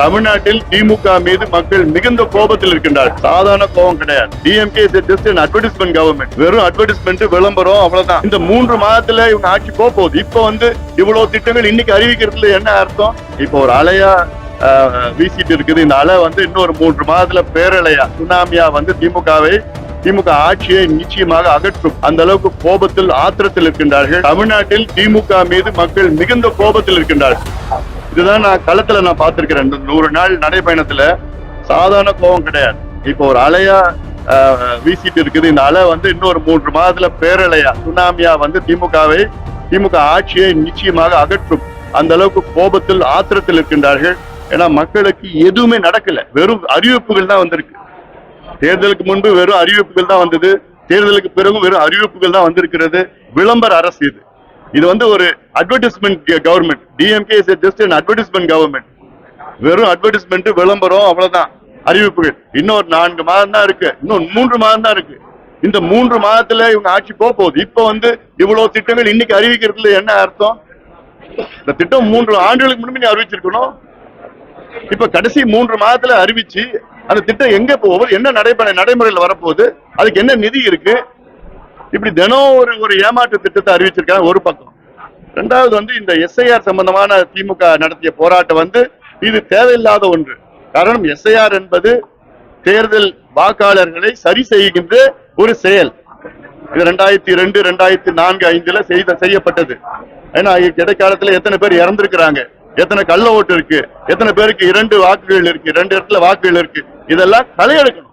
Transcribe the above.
தமிழ்நாட்டில் திமுக மீது மக்கள் மிகுந்த கோபத்தில் இருக்கின்றார். சாதாரண கோபம் கிடையாது. DMK just an advertisement government. வெறும் அட்வர்டைஸ்மெண்ட், விளம்பரம், அவ்வளவுதான். இந்த 3 மாதத்துல இவங்க ஆட்சி போகுது. இப்ப இவ்வளவு திட்டங்கள் இன்னைக்கு அறிவிக்கிறதுல என்ன அர்த்தம்? இப்ப ஒரு அலையா வீசிட்டு இருக்குது. இந்த அலை இன்னொரு 3 மாதத்துல பேரலையா, சுனாமியா திமுக ஆட்சியை நிச்சயமாக அகற்றும். அந்த அளவுக்கு கோபத்தில், ஆத்திரத்தில் இருக்கின்றார்கள். தமிழ்நாட்டில் திமுக மீது மக்கள் மிகுந்த கோபத்தில் இருக்கின்றார்கள். இதுதான் நான் களத்துல பார்த்திருக்கிறேன். 100 நாள் நடைபயணத்துல சாதாரண கோபம் கிடையாது. இப்போ ஒரு அலையா வீசிட்டு இருக்குது. இந்த அலை இன்னொரு 3 மாதத்துல பேரலையா, சுனாமியா திமுக ஆட்சியை நிச்சயமாக அகற்றும். அந்த அளவுக்கு கோபத்தில், ஆத்திரத்தில் இருக்கின்றார்கள். ஏன்னா மக்களுக்கு எதுவுமே நடக்கல. வெறும் அறிவிப்புகள் தான் வந்திருக்கு. தேர்தலுக்கு முன்பு வெறும் அறிவிப்புகள் தான் வந்தது. தேர்தலுக்கு பிறகு வெறும் அறிவிப்புகள் தான் வந்திருக்கிறது. விளம்பர அரசு இது ஒரு advertisement government. DMK is just an advertisement government. வெறும் அட்வர்டைஸ்மெண்ட், விளம்பரம், அவ்வளவுதான். அறிவிப்புகள் இன்னொரு 4 மாதம் தான் இருக்கு. இன்னும் 3 மாதம் தான் இருக்கு. இந்த 3 மாதத்துல இவங்க ஆட்சி போகுது. இப்ப இவ்வளவு திட்டங்கள் இன்னைக்கு அறிவிக்கிறதுல என்ன அர்த்தம்? இந்த திட்டம் 3 ஆண்டுகளுக்கு முன்பு அறிவிச்சிருக்கணும். இப்ப கடைசி 3 மாதத்துல அறிவிச்சு அந்த திட்டம் எங்க போகுது, என்ன நடைமுறையில் வரப்போகுது, அதுக்கு என்ன நிதி இருக்கு? இப்படி தினம் ஒரு ஏமாற்று திட்டத்தை அறிவிச்சிருக்காங்க ஒரு பக்கம். ரெண்டாவது இந்த எஸ்ஐஆர் சம்பந்தமான திமுக நடத்திய போராட்டம் இது தேவையில்லாத ஒன்று. காரணம், எஸ்ஐஆர் என்பது தேர்தல் வாக்காளர்களை சரி செய்கின்ற ஒரு செயல். இது 2002, 2004, 2005 செய்யப்பட்டது. ஏன்னா இடைக்காலத்துல எத்தனை பேர் இறந்திருக்கிறாங்க, எத்தனை கள்ள ஓட்டு இருக்கு, எத்தனை பேருக்கு 2 வாக்குகள் இருக்கு, 2 இடத்துல வாக்குகள் இருக்கு, இதெல்லாம் களையெடுக்கணும்.